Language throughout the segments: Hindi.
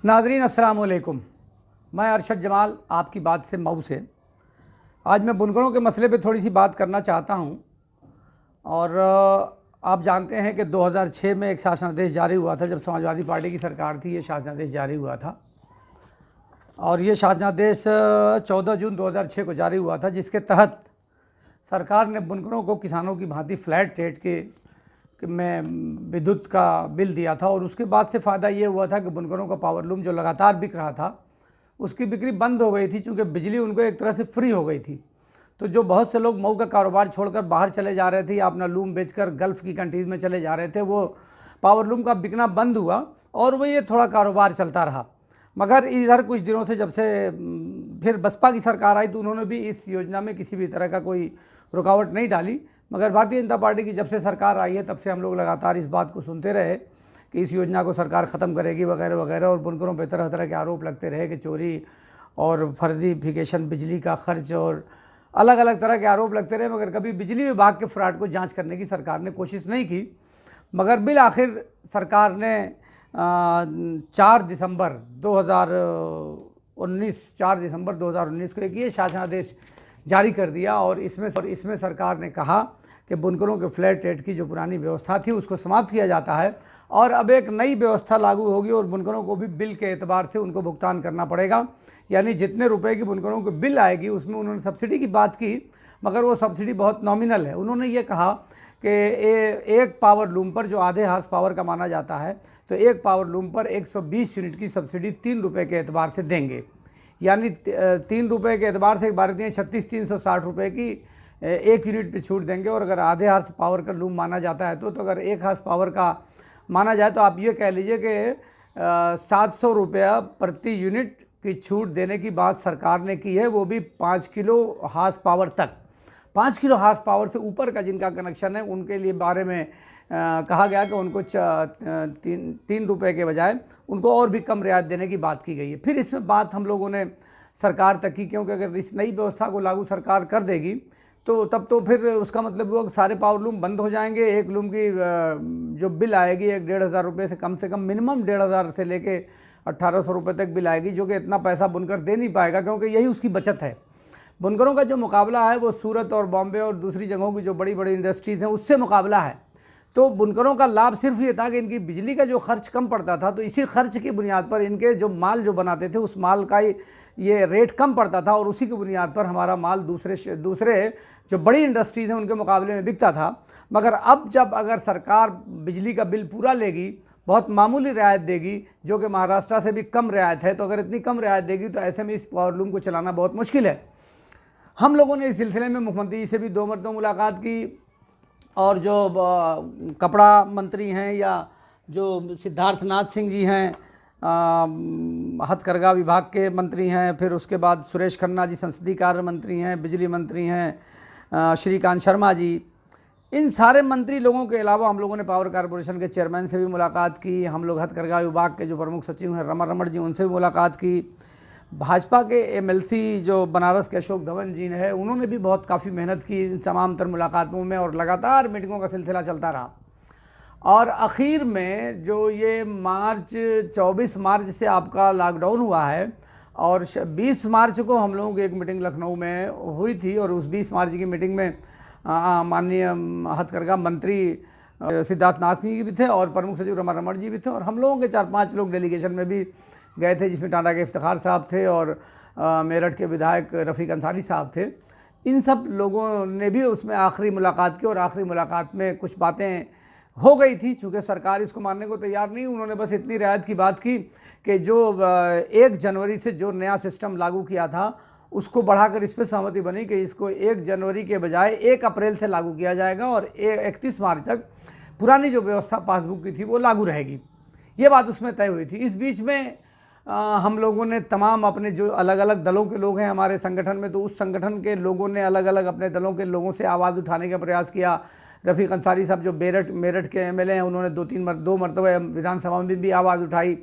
नाज़रीन अस्सलाम वालेकुम। मैं अरशद जमाल आपकी बात से मऊ से। आज मैं बुनकरों के मसले पे थोड़ी सी बात करना चाहता हूँ। और आप जानते हैं कि 2006 में एक शासनादेश जारी हुआ था, जब समाजवादी पार्टी की सरकार थी। ये शासनादेश जारी हुआ था और ये शासनादेश 14 जून 2006 को जारी हुआ था, जिसके तहत सरकार ने बुनकरों को किसानों की भांति फ्लैट रेट के में विद्युत का बिल दिया था। और उसके बाद से फ़ायदा ये हुआ था कि बुनकरों का पावर लूम जो लगातार बिक रहा था, उसकी बिक्री बंद हो गई थी, चूँकि बिजली उनको एक तरह से फ्री हो गई थी। तो जो बहुत से लोग मऊ का कारोबार छोड़कर बाहर चले जा रहे थे या अपना लूम बेचकर गल्फ़ की कंट्रीज़ में चले जा रहे थे, वो पावर लूम का बिकना बंद हुआ और वो ये थोड़ा कारोबार चलता रहा। मगर इधर कुछ दिनों से जब से फिर बसपा की सरकार आई, तो उन्होंने भी इस योजना में किसी भी तरह का कोई रुकावट नहीं डाली। मगर भारतीय जनता पार्टी की जब से सरकार आई है, तब से हम लोग लगातार इस बात को सुनते रहे कि इस योजना को सरकार ख़त्म करेगी वगैरह वगैरह, और बुनकरों पर तरह तरह के आरोप लगते रहे कि चोरी और फर्जीफिकेशन, बिजली का खर्च और अलग अलग तरह के आरोप लगते रहे। मगर कभी बिजली विभाग के फ्रॉड को जांच करने की सरकार ने कोशिश नहीं की। मगर बिल आखिर सरकार ने 4 दिसंबर 2019 को एक ये शासनादेश जारी कर दिया। और इसमें सरकार ने कहा कि बुनकरों के फ्लैट रेट की जो पुरानी व्यवस्था थी, उसको समाप्त किया जाता है और अब एक नई व्यवस्था लागू होगी और बुनकरों को भी बिल के एतबार से उनको भुगतान करना पड़ेगा। यानी जितने रुपए की बुनकरों को बिल आएगी, उसमें उन्होंने सब्सिडी की बात की, मगर वो सब्सिडी बहुत नॉमिनल है। उन्होंने ये कहा कि एक पावर लूम पर जो आधे हार्स पावर का माना जाता है, तो एक पावर लूम पर 120 यूनिट की सब्सिडी 3 रुपये के एतबार से देंगे। यानी 3 रुपये के एतबार से 36 360 रुपये की 1 यूनिट पे छूट देंगे। और अगर आधे हार्स पावर का लूम माना जाता है, तो अगर 1 हार्स पावर का माना जाए, तो आप ये कह लीजिए कि 700 रुपया प्रति यूनिट की छूट देने की बात सरकार ने की है, वो भी 5 किलो हार्स पावर तक। 5 किलो हार्स पावर से ऊपर का जिनका कनेक्शन है, उनके लिए बारे में कहा गया कि उनको 3 रुपये के बजाय उनको और भी कम रियायत देने की बात की गई है। फिर इसमें बात हम लोगों ने सरकार तक की, क्योंकि अगर इस नई व्यवस्था को लागू सरकार कर देगी, तो तब तो फिर उसका मतलब वो सारे पावर लूम बंद हो जाएंगे। एक लूम की जो बिल आएगी 1-1,500 रुपये से कम मिनिमम 1,500 से लेके 1,800 रुपये तक बिल आएगी, जो कि इतना पैसा बुनकर दे नहीं पाएगा, क्योंकि यही उसकी बचत है। बुनकरों का जो मुकाबला है वो सूरत और बॉम्बे और दूसरी जगहों की जो बड़ी बड़ी इंडस्ट्रीज़ हैं, उससे मुकाबला है। तो बुनकरों का लाभ सिर्फ ये था कि इनकी बिजली का जो खर्च कम पड़ता था, तो इसी खर्च की बुनियाद पर इनके जो माल जो बनाते थे, उस माल का ये रेट कम पड़ता था और उसी की बुनियाद पर हमारा माल दूसरे जो बड़ी इंडस्ट्रीज़ हैं उनके मुकाबले में बिकता था। मगर अब जब अगर सरकार बिजली का बिल पूरा लेगी, बहुत मामूली रियायत देगी, जो कि महाराष्ट्र से भी कम रियायत है, तो अगर इतनी कम रियायत देगी, तो ऐसे में इस पावर लूम को चलाना बहुत मुश्किल है। हम लोगों ने इस सिलसिले में मुख्यमंत्री जी से भी 2 मरतबा मुलाकात की, और जो कपड़ा मंत्री हैं या जो सिद्धार्थनाथ सिंह जी हैं, हथकरघा विभाग के मंत्री हैं, फिर उसके बाद सुरेश खन्ना जी संसदीय कार्य मंत्री हैं, बिजली मंत्री हैं श्रीकांत शर्मा जी, इन सारे मंत्री लोगों के अलावा हम लोगों ने पावर कॉरपोरेशन के चेयरमैन से भी मुलाकात की। हम लोग हथकरघा विभाग के जो प्रमुख सचिव हैं रमण जी, उनसे भी मुलाकात की। भाजपा के एमएलसी जो बनारस के अशोक धवन जी ने है, उन्होंने भी बहुत काफ़ी मेहनत की इन तमाम तर मुलाकातों में, और लगातार मीटिंगों का सिलसिला चलता रहा। और आखिर में जो ये 24 मार्च से आपका लॉकडाउन हुआ है, और 20 मार्च को हम लोगों की एक मीटिंग लखनऊ में हुई थी, और उस 20 मार्च की मीटिंग में माननीय हथकरघा मंत्री सिद्धार्थनाथ सिंह जी भी थे और प्रमुख सचिव रमण जी भी थे, और हम लोगों के 4-5 लोग डेलीगेशन में भी गए थे, जिसमें टाटा के इफ्तिखार साहब थे और मेरठ के विधायक रफ़ीक अंसारी साहब थे। इन सब लोगों ने भी उसमें आखिरी मुलाकात की, और आखिरी मुलाकात में कुछ बातें हो गई थी। चूँकि सरकार इसको मानने को तैयार नहीं, उन्होंने बस इतनी रियायत की बात की कि जो 1 जनवरी से जो नया सिस्टम लागू किया था, उसको बढ़ाकर इस पर सहमति बनी कि इसको 1 जनवरी के बजाय 1 अप्रैल से लागू किया जाएगा, और 31 मार्च तक पुरानी जो व्यवस्था पासबुक की थी वो लागू रहेगी। ये बात उसमें तय हुई थी। इस बीच में हम लोगों ने तमाम अपने जो अलग अलग दलों के लोग हैं हमारे संगठन में, तो उस संगठन के लोगों ने अलग अलग अपने दलों के लोगों से आवाज़ उठाने का प्रयास किया। रफ़ीक अंसारी साहब जो मेरठ के एमएलए हैं, उन्होंने 2 मरतबा विधानसभा में भी आवाज़ उठाई।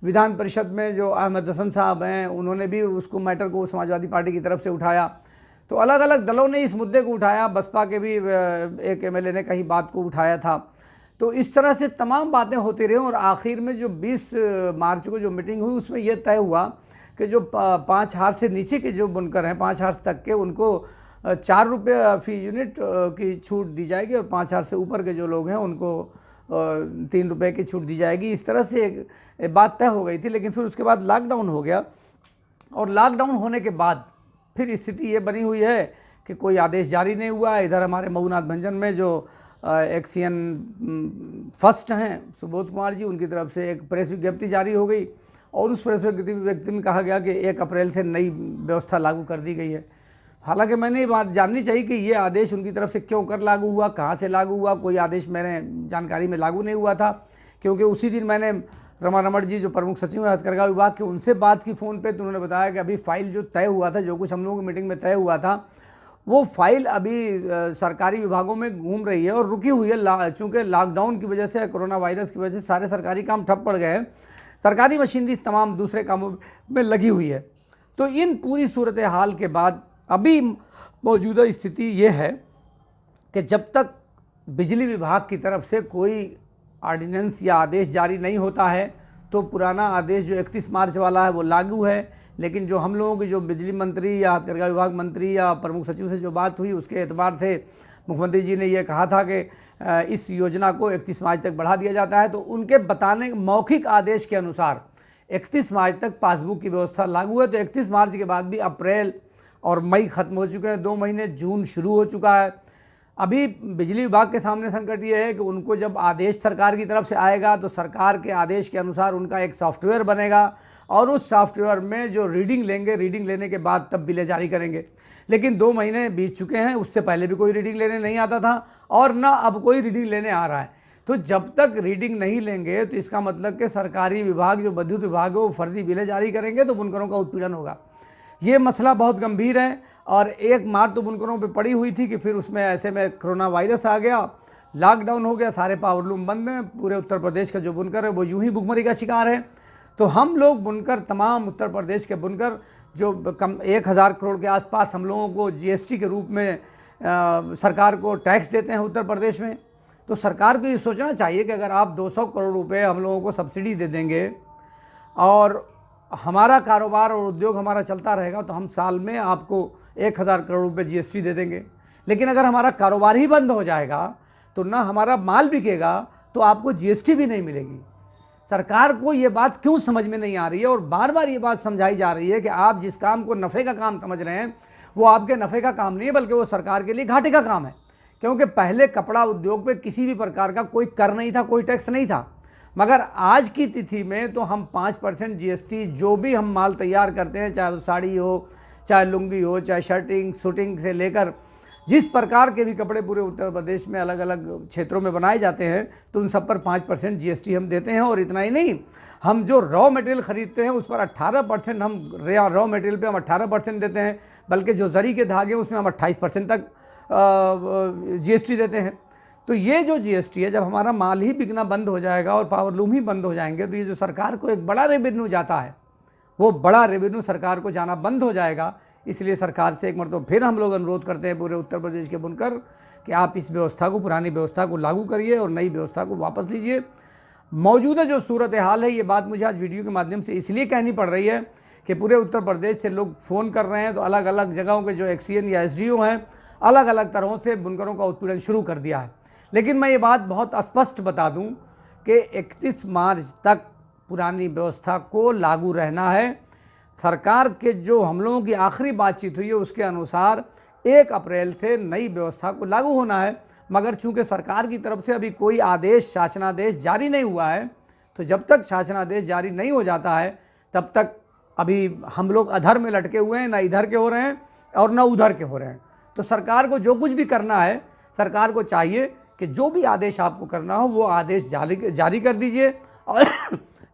विधान परिषद में जो अहमद हसन साहब हैं, उन्होंने भी उसको मैटर को समाजवादी पार्टी की तरफ से उठाया। तो अलग अलग दलों ने इस मुद्दे को उठाया। बसपा के भी एक एमएलए ने कहीं बात को उठाया था। तो इस तरह से तमाम बातें होती रहीं और आखिर में जो 20 मार्च को जो मीटिंग हुई उसमें यह तय हुआ कि जो 5 हार्स से नीचे के जो बुनकर हैं 5 हार्स तक के उनको 4 रुपये फी यूनिट की छूट दी जाएगी और 5 हार्स से ऊपर के जो लोग हैं उनको 3 रुपये की छूट दी जाएगी। इस तरह से एक बात तय हो गई थी। लेकिन फिर उसके बाद लॉकडाउन हो गया और लॉकडाउन होने के बाद फिर स्थिति ये बनी हुई है कि कोई आदेश जारी नहीं हुआ। इधर हमारे मऊनाथ भंजन में जो एक्सियन फर्स्ट हैं सुबोध कुमार जी, उनकी तरफ से एक प्रेस विज्ञप्ति जारी हो गई और उस प्रेस विज्ञप्ति में कहा गया कि 1 अप्रैल से नई व्यवस्था लागू कर दी गई है। हालांकि मैंने ये बात जाननी चाहिए कि ये आदेश उनकी तरफ से क्यों कर लागू हुआ, कहाँ से लागू हुआ। कोई आदेश मेरे जानकारी में लागू नहीं हुआ था, क्योंकि उसी दिन मैंने रमा रमण जी जो प्रमुख सचिव हैं हथकरघा विभाग के, उनसे बात की फ़ोन पे, तो उन्होंने बताया कि अभी फाइल जो तय हुआ था, जो कुछ हम लोगों की मीटिंग में तय हुआ था, वो फाइल अभी सरकारी विभागों में घूम रही है और रुकी हुई है। चूँकि लॉकडाउन की वजह से, कोरोना वायरस की वजह से सारे सरकारी काम ठप पड़ गए हैं, सरकारी मशीनरी तमाम दूसरे कामों में लगी हुई है। तो इन पूरी सूरत हाल के बाद अभी मौजूदा स्थिति ये है कि जब तक बिजली विभाग की तरफ से कोई ऑर्डिनेंस या आदेश जारी नहीं होता है तो पुराना आदेश जो 31 मार्च वाला है वो लागू है। लेकिन जो हम लोगों की जो बिजली मंत्री या हथकरघा विभाग मंत्री या प्रमुख सचिव से जो बात हुई उसके एतबार से मुख्यमंत्री जी ने ये कहा था कि इस योजना को 31 मार्च तक बढ़ा दिया जाता है। तो उनके बताने मौखिक आदेश के अनुसार 31 मार्च तक पासबुक की व्यवस्था लागू है। तो 31 मार्च के बाद भी अप्रैल और मई खत्म हो चुके हैं, 2 महीने, जून शुरू हो चुका है। अभी बिजली विभाग के सामने संकट ये है कि उनको जब आदेश सरकार की तरफ से आएगा तो सरकार के आदेश के अनुसार उनका एक सॉफ्टवेयर बनेगा और उस सॉफ्टवेयर में जो रीडिंग लेंगे, रीडिंग लेने के बाद तब बिलें जारी करेंगे। लेकिन 2 महीने बीत चुके हैं, उससे पहले भी कोई रीडिंग लेने नहीं आता था और ना अब कोई रीडिंग लेने आ रहा है। तो जब तक रीडिंग नहीं लेंगे तो इसका मतलब कि सरकारी विभाग जो विद्युत विभाग है वो फर्जी बिलें जारी करेंगे तो बुनकरों का उत्पीड़न होगा। ये मसला बहुत गंभीर है और एक मार तो बुनकरों पे पड़ी हुई थी कि फिर उसमें ऐसे में कोरोना वायरस आ गया, लॉकडाउन हो गया, सारे पावरलूम बंद हैं, पूरे उत्तर प्रदेश का जो बुनकर है वो यूं ही भुखमरी का शिकार है। तो हम लोग बुनकर, तमाम उत्तर प्रदेश के बुनकर जो 1000 करोड़ के आसपास हम लोगों को जीएसटी के रूप में सरकार को टैक्स देते हैं उत्तर प्रदेश में। तो सरकार को ये सोचना चाहिए कि अगर आप 200 करोड़ रुपये हम लोगों को सब्सिडी दे देंगे और हमारा कारोबार और उद्योग हमारा चलता रहेगा तो हम साल में आपको 1000 करोड़ रुपये जीएसटी दे देंगे। लेकिन अगर हमारा कारोबार ही बंद हो जाएगा तो ना हमारा माल बिकेगा तो आपको जीएसटी भी नहीं मिलेगी। सरकार को ये बात क्यों समझ में नहीं आ रही है और बार बार ये बात समझाई जा रही है कि आप जिस काम को नफ़े का काम समझ रहे हैं वो आपके नफ़े का काम नहीं है, बल्कि वो सरकार के लिए घाटे का काम है। क्योंकि पहले कपड़ा उद्योग पे किसी भी प्रकार का कोई कर नहीं था, कोई टैक्स नहीं था, मगर आज की तिथि में तो हम 5% जीएसटी जो भी हम माल तैयार करते हैं, चाहे वो साड़ी हो, चाहे लुंगी हो, चाहे शर्टिंग शूटिंग से लेकर जिस प्रकार के भी कपड़े पूरे उत्तर प्रदेश में अलग अलग क्षेत्रों में बनाए जाते हैं तो उन सब पर 5% जीएसटी हम देते हैं। और इतना ही नहीं, हम जो रॉ मटेरियल ख़रीदते हैं उस पर 18% हम रॉ मटेरियल पे हम 18% देते हैं, बल्कि जो जरी के धागे उसमें हम 28% तक जीएसटी देते हैं। तो ये जो जीएसटी है, जब हमारा माल ही बिकना बंद हो जाएगा और पावरलूम ही बंद हो जाएंगे तो ये जो सरकार को एक बड़ा रेवेन्यू जाता है वो बड़ा रेवेन्यू सरकार को जाना बंद हो जाएगा। इसलिए सरकार से एक मरतबा फिर हम लोग अनुरोध करते हैं पूरे उत्तर प्रदेश के बुनकर कि आप इस व्यवस्था को, पुरानी व्यवस्था को लागू करिए और नई व्यवस्था को वापस लीजिए। मौजूदा जो सूरत हाल है, ये बात मुझे आज वीडियो के माध्यम से इसलिए कहनी पड़ रही है कि पूरे उत्तर प्रदेश से लोग फ़ोन कर रहे हैं तो अलग अलग जगहों के जो एक्सीएन या एसडीओ हैं अलग अलग तरहों से बुनकरों का उत्पीड़न शुरू कर दिया है। लेकिन मैं ये बात बहुत स्पष्ट बता दूं कि 31 मार्च तक पुरानी व्यवस्था को लागू रहना है। सरकार के जो हम लोगों की आखिरी बातचीत हुई है उसके अनुसार 1 अप्रैल से नई व्यवस्था को लागू होना है, मगर चूंकि सरकार की तरफ से अभी कोई आदेश, शासनादेश जारी नहीं हुआ है तो जब तक शासनादेश जारी नहीं हो जाता है तब तक अभी हम लोग अधर में लटके हुए हैं, ना इधर के हो रहे हैं और ना उधर के हो रहे हैं। तो सरकार को जो कुछ भी करना है, सरकार को चाहिए कि जो भी आदेश आपको करना हो वो आदेश जारी कर दीजिए और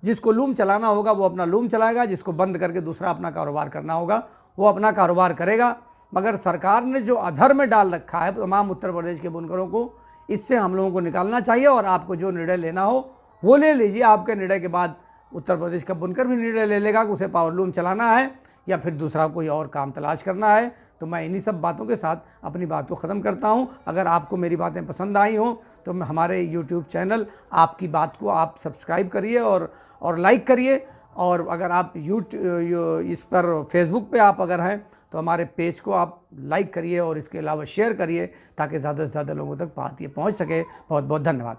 जिसको लूम चलाना होगा वो अपना लूम चलाएगा, जिसको बंद करके दूसरा अपना कारोबार करना होगा वो अपना कारोबार करेगा। मगर सरकार ने जो अधर में डाल रखा है तमाम उत्तर प्रदेश के बुनकरों को, इससे हम लोगों को निकालना चाहिए और आपको जो निर्णय लेना हो वो ले लीजिए। आपके निर्णय के बाद उत्तर प्रदेश का बुनकर भी निर्णय ले लेगा कि उसे पावरलूम चलाना है या फिर दूसरा कोई और काम तलाश करना है। तो मैं इन्हीं सब बातों के साथ अपनी बात को ख़त्म करता हूं। अगर आपको मेरी बातें पसंद आई हों तो हमारे यूट्यूब चैनल आपकी बात को आप सब्सक्राइब करिए और लाइक करिए। और अगर आप इस पर फेसबुक पे आप अगर हैं तो हमारे पेज को आप लाइक करिए और इसके अलावा शेयर करिए ताकि ज़्यादा से ज़्यादा लोगों तक बात ये पहुंच सके। बहुत बहुत धन्यवाद।